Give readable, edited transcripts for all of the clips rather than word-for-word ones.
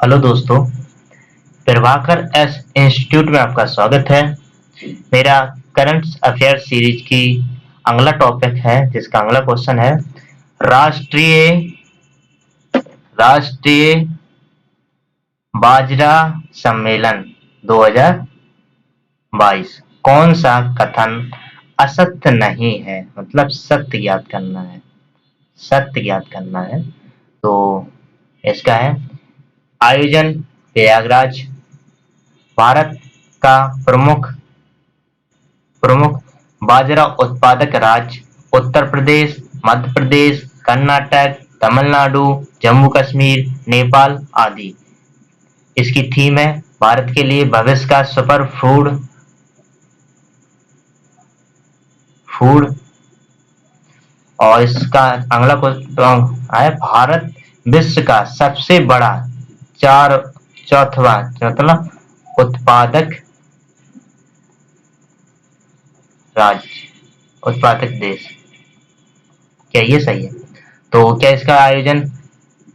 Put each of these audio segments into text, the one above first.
Hello दोस्तों, Prabhakar S institute में आपका स्वागत है। मेरा करंट अफेयर सीरीज की अगला टॉपिक है, जिसका अगला क्वेश्चन है राष्ट्रीय राष्ट्रीय बाजरा सम्मेलन 2022 कौन सा कथन असत्य नहीं है, मतलब सत्य ज्ञात करना है। सत्य ज्ञात करना है तो इसका है आयोजन प्रयागराज, भारत का प्रमुख प्रमुख बाजरा उत्पादक राज्य उत्तर प्रदेश, मध्य प्रदेश, कर्नाटक, तमिलनाडु, जम्मू कश्मीर, नेपाल आदि। इसकी थीम है भारत के लिए भविष्य का सुपर फूड फूड और इसका अगला क्वेश्चन है भारत विश्व का सबसे बड़ा चार चौथवा मतलब उत्पादक राज्य, उत्पादक देश। क्या ये सही है? तो क्या इसका आयोजन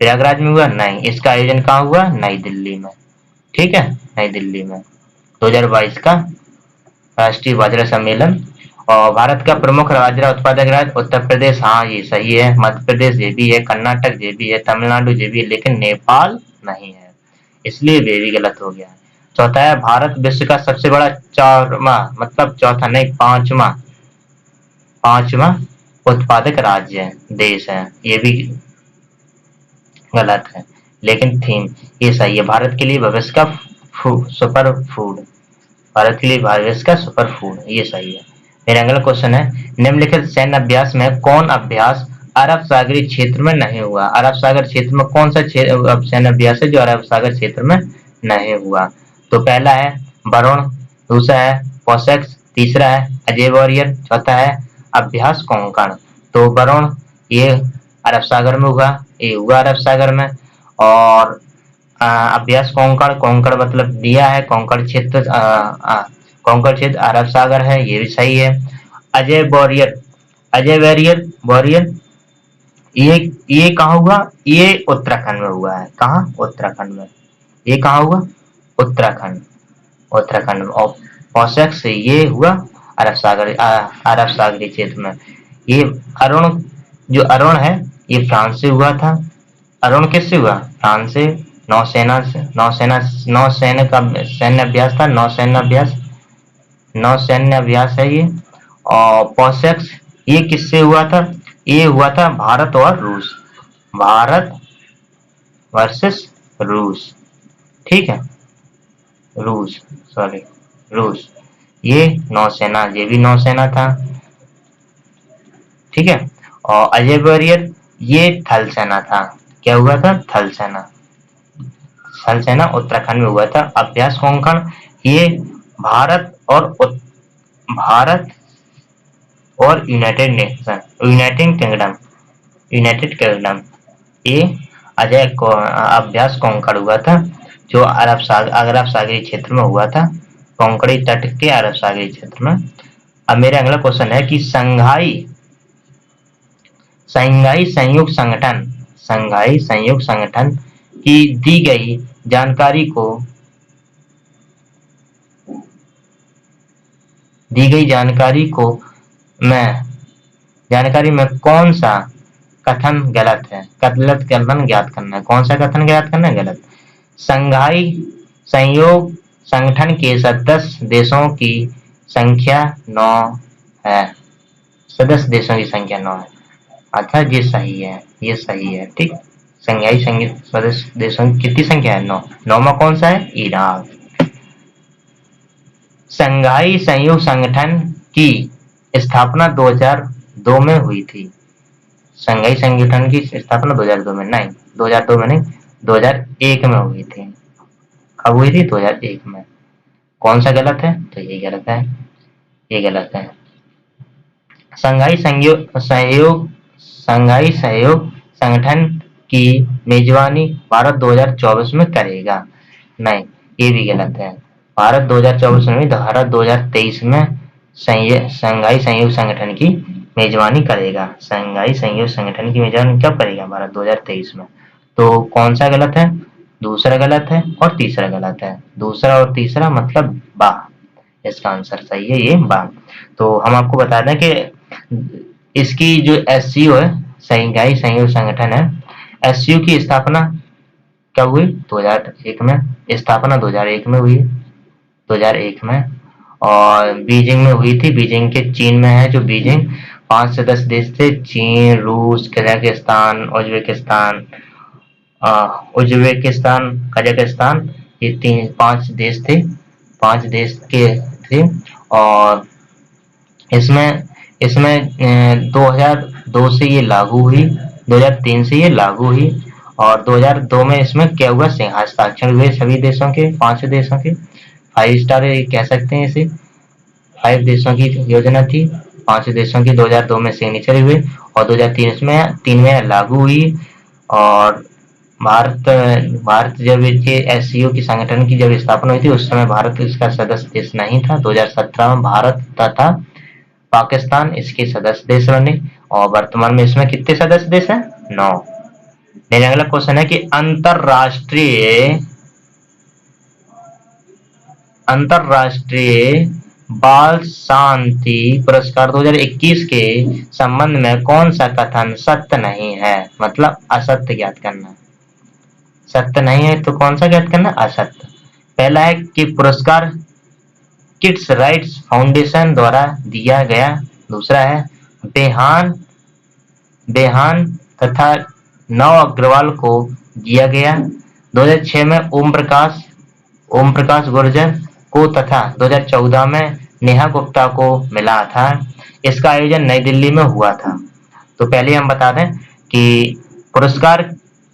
प्रयागराज में हुआ? नहीं, इसका आयोजन कहाँ हुआ? नई दिल्ली में। ठीक है, नई दिल्ली में 2022 का राष्ट्रीय बाजरा सम्मेलन। और भारत का प्रमुख बाजरा उत्पादक राज्य उत्तर प्रदेश, हाँ ये सही है। मध्य प्रदेश ये भी है, कर्नाटक ये भी है, तमिलनाडु ये भी है, लेकिन नेपाल नहीं है, इसलिए ये भी गलत हो गया। चौथा है भारत विश्व का सबसे बड़ा चौरमा मतलब चौथा नहीं पांचवा पांचवा उत्पादक राज्य है, देश है, ये भी गलत है। लेकिन थीम ये सही है, भारत के लिए भविष्य का सुपर फूड, भारत के लिए भविष्य का सुपर फूड, ये सही है। मेरा अगला क्वेश्चन है निम्नलिखित सैन्य अभ्यास में कौन अभ्यास अरब सागरीय क्षेत्र में नहीं हुआ? अरब सागर क्षेत्र में कौन सा सैन्य अभ्यास है जो अरब सागर क्षेत्र में नहीं हुआ? तो पहला है वरुण, दूसरा है पोसेक्स, तीसरा है अजय वॉरियर, चौथा है अभ्यास कोंकण। तो वरुण ये अरब सागर में हुआ, ये हुआ अरब सागर में। और अभ्यास कोंकण, कोंकण मतलब दिया है, कोंकण क्षेत्र कोंकण क्षेत्र अरब सागर है, ये भी सही है। Ajay warrior, Ajay warrior warrior ये कहाँ हुआ? ये उत्तराखंड में हुआ है। कहाँ? उत्तराखंड में। ये कहाँ हुआ? उत्तराखंड, उत्तराखंड में। और पोसेक्स ये हुआ अरब सागरीय क्षेत्र में। ये अरुण, जो अरुण है ये फ्रांस से हुआ था। अरुण किससे हुआ? फ्रांस से। नौसेना से, नौसैन्य का सैन्य अभ्यास था, नौसैन्य अभ्यास है ये। और पोसेक्स ये किससे हुआ था? ये हुआ था भारत और रूस, भारत वर्सेस रूस। ठीक है, रूस, सॉरी रूस। ये नौसेना, ये भी नौसेना था। ठीक है। और अजय वॉरियर ये थल सेना था। क्या हुआ था? थल सेना, थल सेना उत्तराखंड में हुआ था। अभ्यास कोंकण ये भारत और भारत और यूनाइटेड नेशन, यूनाइटेड किंगडम, ये अभ्यास कोंकण हुआ था, जो अरब सागरीय क्षेत्र में हुआ था, कोंकणी तट के अरब सागरीय क्षेत्र में। अब मेरा अगला क्वेश्चन है कि संघाई संयुक्त संगठन की दी गई जानकारी में कौन सा कथन गलत है? गलत कथन ज्ञात करना है। कौन सा कथन ज्ञात करना है? गलत। संघाई सहयोग संगठन के सदस्य देशों की संख्या 9 है। सदस्य देशों की संख्या 9 है, अर्थात ये सही है, ये सही है। ठीक, संघाई संयुक्त सदस्य देशों की कितनी संख्या है? 9। 9वां कौन सा है? ईरान। संघाई सहयोग संगठन की स्थापना 2002 में हुई थी। संघाई संगठन की स्थापना 2002 में नहीं, 2002 में नहीं, 2001 में हुई थी। कब हुई थी? 2001 में। कौन सा गलत है? तो ये गलत है, ये गलत है। संघाई सहयोग संगठन की मेजबानी भारत 2024 में करेगा। नहीं, ये भी गलत है। भारत 2024 में, भारत 2023 में संघाई सहयोग संगठन की मेजबानी करेगा। संघाई सहयोग संगठन की मेजबानी कब करेगा? भारत 2023 में। तो कौन सा गलत है? दूसरा गलत है और तीसरा गलत है। दूसरा और तीसरा मतलब बा, इसका आंसर सही है ये बा। तो हम आपको बता दें कि इसकी जो एससीओ है, शंघाई सहयोग संगठन है, एससीओ की स्थापना कब हुई? 2001 में। स्थापना 2001 में हुई, 2001 में। और बीजिंग में हुई थी, बीजिंग के चीन में है जो बीजिंग। 5 से 10 देश थे, चीन, रूस, कजाकिस्तान, उज्बेकिस्तान, उज्बेकिस्तान, कजाकिस्तान, ये 5 देश थे, 5 देश के थे। और इसमें इसमें 2002 से ये लागू हुई, 2003 से ये लागू हुई। और 2002 में इसमें क्या हुआ? हस्ताक्षर हुए सभी देशों के, 5 देशों के। 5 स्टार कह सकते हैं इसे, 5 देशों की योजना थी, 5 देशों की 2002 में सिग्नेचर हुए और 2003 में लागू हुई। और भारत भारत जब इसके एससीओ की संगठन की जब स्थापना हुई थी उस समय भारत इसका सदस्य देश नहीं था। 2017 में भारत तथा पाकिस्तान इसके सदस्य देश बने और वर्तमान में इसमें कितने सदस्य देश हैं? 9। मेरा अगला क्वेश्चन है कि अंतरराष्ट्रीय बाल शांति पुरस्कार 2021 के संबंध में कौन सा कथन सत्य नहीं है? मतलब असत्य ज्ञात करना। सत्य नहीं है तो कौन सा ज्ञात करना? असत्य। पहला है कि पुरस्कार किड्स राइट्स फाउंडेशन द्वारा दिया गया। दूसरा है बेहान बेहान तथा नव अग्रवाल को दिया गया। 2006 में ओम प्रकाश गुर्जर को तथा 2014 में नेहा गुप्ता को मिला था। इसका आयोजन नई दिल्ली में हुआ था। तो पहले हम बता दें कि पुरस्कार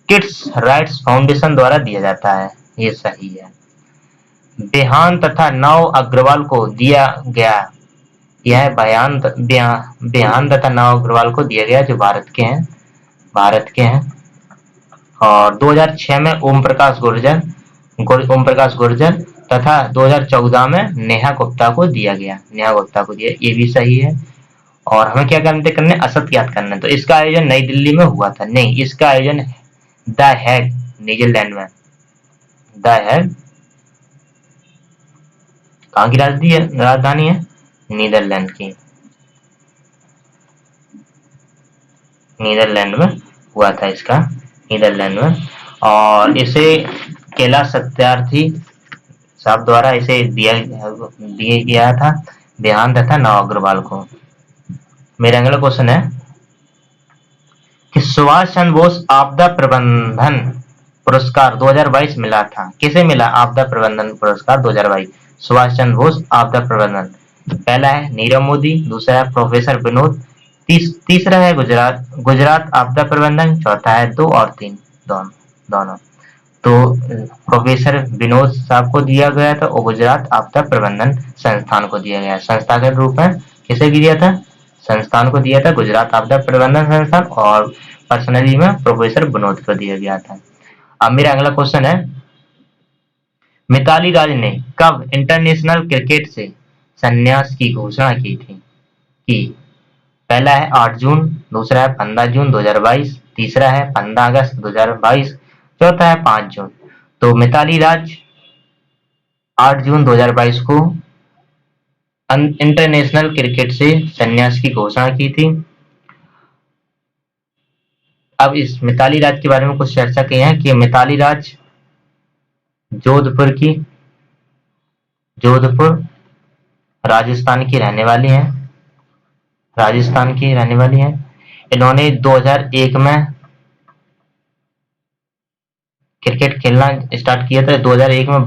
किड्स राइट्स फाउंडेशन द्वारा दिया जाता है, ये सही है। बेहान तथा नव अग्रवाल को दिया गया, यह बेहान तथा नव अग्रवाल को दिया गया जो भारत के हैं। और 2006 में ओम प्रकाश गुर्जर तथा 2014 में नेहा गुप्ता को दिया, ये भी सही है। और हमें क्या करने असत्य ज्ञात करना है। तो इसका आयोजन नई दिल्ली में हुआ था, नहीं, इसका आयोजन द हैग नीदरलैंड में, द हैग कहाँ की राजधानी है? नीदरलैंड की, नीदरलैंड में हुआ था इसका, नीदरलैंड में। और इसे कैलाश सत्यार्थी साहब द्वारा इसे दिया गया था, बेहान तथा नव अग्रवाल को। मेरा अगला क्वेश्चन है कि सुभाष चंद्र बोस आपदा प्रबंधन पुरस्कार 2022 मिला था, किसे मिला आपदा प्रबंधन पुरस्कार 2022? सुभाष चंद्र बोस आपदा प्रबंधन। पहला है नीरव मोदी, दूसरा है प्रोफेसर विनोद, तीसरा है गुजरात आपदा प्रबंधन, चौथा है 2 और 3 दोनों। तो प्रोफेसर विनोद साहब को दिया गया था और गुजरात आपदा प्रबंधन संस्थान को दिया गया। संस्थागत रूप में किसे दिया था? संस्थान को दिया था गुजरात आपदा प्रबंधन संस्थान, और पर्सनली में प्रोफेसर विनोद को दिया गया था। अब मेरा अगला क्वेश्चन है, मिताली राज ने कब इंटरनेशनल क्रिकेट से संन्यास की घोषणा की थी? पहला है 8 जून, दूसरा है 15 जून 2022, तीसरा है 15 अगस्त 2022, चौथा है 5 जून। तो मिताली राज 8 जून 2022 को इंटरनेशनल क्रिकेट से संन्यास की घोषणा की थी। अब इस मिताली राज के बारे में कुछ चर्चा की है कि मिताली राज जोधपुर राजस्थान की रहने वाली हैं। इन्होंने 2001 में क्रिकेट खेलना स्टार्ट किया था। 2001 में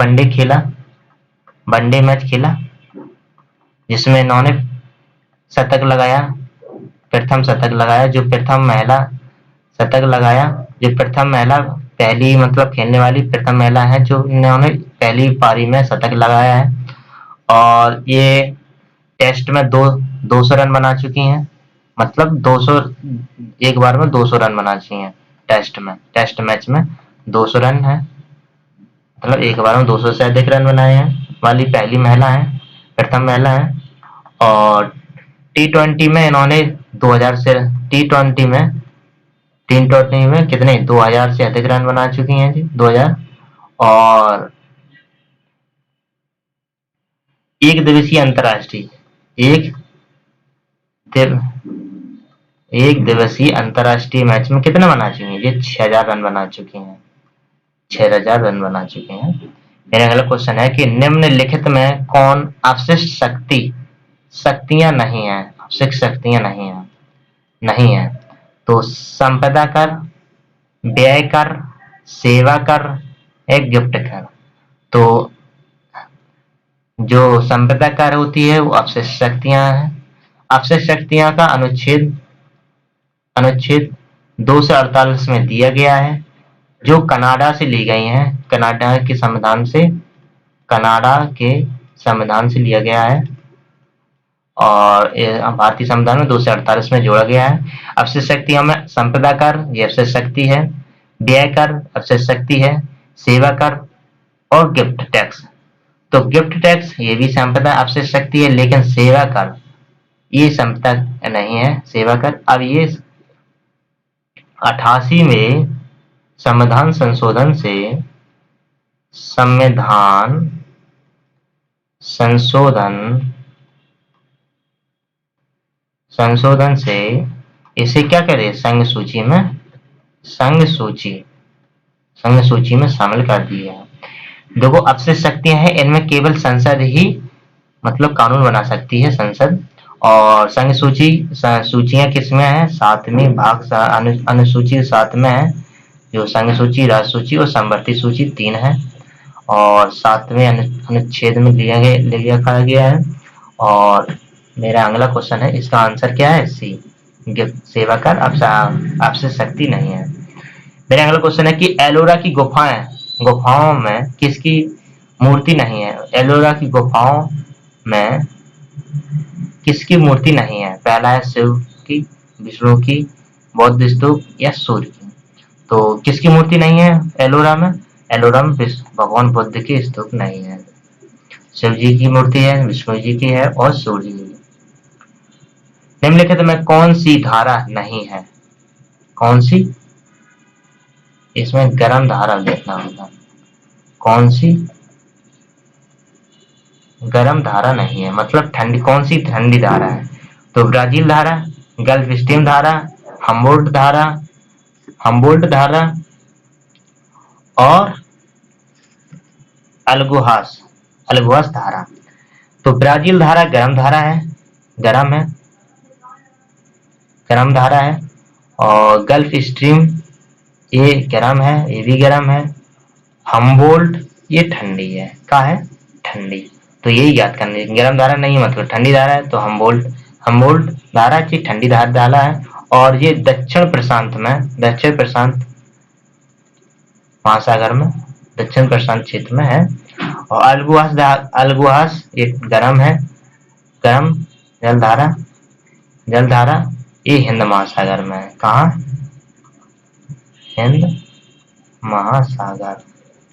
वनडे मैच खेला जिसमें इन्होंने प्रथम शतक लगाया, जो प्रथम महिला पहली मतलब खेलने वाली प्रथम महिला है जो इन्होंने पहली पारी में शतक लगाया है। और ये टेस्ट में 200 रन बना चुकी हैं, मतलब 200 एक बार में 200 रन बना चुकी हैं। टेस्ट मैच में 200 रन है, मतलब एक बार में 200 से अधिक रन बनाए हैं वाली पहली महिला है, प्रथम महिला है। और T20 में इन्होंने 2000 से T20 में कितने 2000 से अधिक रन बना चुकी हैं जी, 2000। और एक दिवसीय अंतर्राष्ट्रीय एक दिव, एक दिवसीय अंतर्राष्ट्रीय मैच में कितने बना चुके हैं? ये 6000 रन बना चुके हैं, 6000 रन बना चुके हैं। मेरा अगला क्वेश्चन है कि निम्नलिखित में कौन अवशिष्ट शक्तियां नहीं है? अवशिष्ट शक्तियां नहीं है। तो संपदा कर, व्यय कर, सेवा कर, एक गिफ्ट कर। तो जो संपदा कर होती है वो अवशिष्ट शक्तियां हैं। अवशिष्ट शक्तियां का अनुच्छेद अनुच्छेद 248 में दिया गया है, जो कनाडा से ली गई हैं। कनाडा के संविधान से लिया गया है और भारतीय संविधान में 248 में जोड़ा गया है। अवशिष्ट शक्तियों में संपदा कर ये अवशिष्ट शक्ति है, व्यय कर अवशिष्ट शक्ति है, सेवा कर और गिफ्ट टैक्स। तो गिफ्ट टैक्स ये भी संपदा अवशिष्ट शक्ति है, लेकिन सेवा कर ये संपदा नहीं है, सेवा कर। अब ये 88 में संविधान संशोधन से इसे क्या करे? संघ सूची में शामिल कर दिया है। देखो अवशिष्ट शक्तियां हैं, इनमें केवल संसद ही मतलब कानून बना सकती है, संसद। और संघ सूचियां किसमें है? 7वें भाग अनुसूची 7 में है, जो संघ सूची, राज्य सूची और समवर्ती सूची 3 है। और 7वें अनुच्छेद में लिखा गया है। और मेरा अगला क्वेश्चन है, इसका आंसर क्या है? सी, सेवा कर अवशिष्ट शक्ति नहीं है। मेरा अगला क्वेश्चन है कि एलोरा की गुफाओं में किसकी मूर्ति नहीं है? एलोरा की गुफाओं में किसकी मूर्ति नहीं है? पहला है शिव की, विष्णु की, बौद्ध स्तूप या सूर्य की। तो किसकी मूर्ति नहीं है एलोरा में? एलोरा में भगवान बुद्ध की स्तूप नहीं है। शिव जी की मूर्ति है, विष्णु जी की है और सूर्य जी। निम्नलिखित में कौन सी धारा नहीं है? कौन सी? इसमें गर्म धारा देखना होगा। कौन सी गर्म धारा नहीं है? मतलब ठंडी, कौन सी ठंडी धारा है? तो ब्राजील धारा, गल्फ स्ट्रीम धारा, हम्बोल्ट धारा और अल्गोहास धारा। तो ब्राजील धारा गर्म धारा है, गर्म धारा है। और गल्फ स्ट्रीम ये गर्म है, ये भी गर्म है। हम्बोल्ट ये ठंडी है, क्या है? ठंडी। तो यही याद करनी है, गर्म धारा नहीं मतलब ठंडी धारा है। तो हम्बोल्ट धारा की ठंडी धारा है। और ये दक्षिण प्रशांत महासागर में, दक्षिण प्रशांत क्षेत्र में है। और अल्गोहास ये गर्म है, गर्म जल धारा ये हिंद महासागर में है। कहाँ? हिंद महासागर,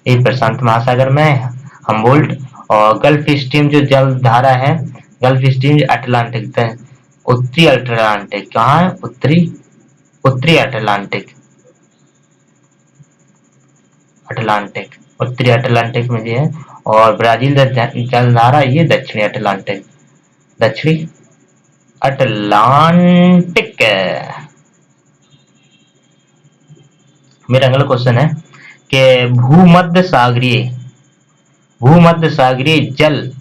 ये प्रशांत महासागर में है हम्बोल्ट। और गल्फ स्ट्रीम जो जल धारा है, गल्फ स्ट्रीम अटलांटिक, उत्तरी अटलांटिक, कहाँ है? उत्तरी अटलांटिक में ये है। और ब्राजील जल धारा ये दक्षिणी अटलांटिक मेरा अगला क्वेश्चन है कि भूमध्य सागरीय जल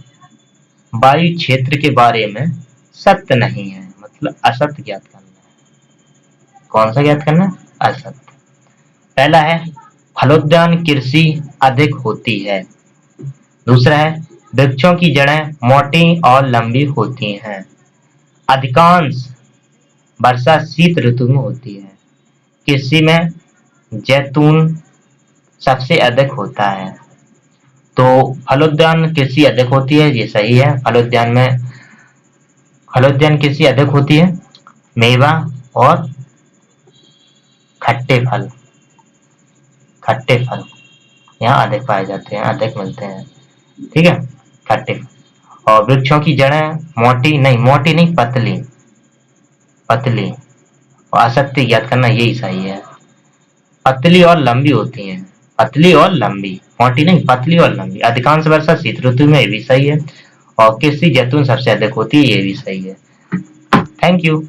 वायु क्षेत्र के बारे में सत्य नहीं है, मतलब असत्य ज्ञात करना है। कौन सा ज्ञात करना? असत्य। पहला है फलोद्यान कृषि अधिक होती है। दूसरा है वृक्षों की जड़ें मोटी और लंबी होती हैं। अधिकांश वर्षा शीत ऋतु में होती है। कृषि में जैतून सबसे अधिक होता है। तो फलोद्यान कृषि अधिक होती है, ये सही है। फलोद्यान कृषि अधिक होती है। मेवा और खट्टे फल यहाँ अधिक पाए जाते हैं, अधिक मिलते हैं। ठीक है, खट्टे। और वृक्षों की जड़ें मोटी नहीं पतली। और असत्य याद करना, यही सही है। पतली और लंबी होती हैं, पतली और लंबी। मोटी नहीं, पतली और लंबी। अधिकांश वर्षा शीत ऋतु में, ये भी सही है। और किसकी जैतून सबसे अधिक होती है, ये भी सही है। Thank you.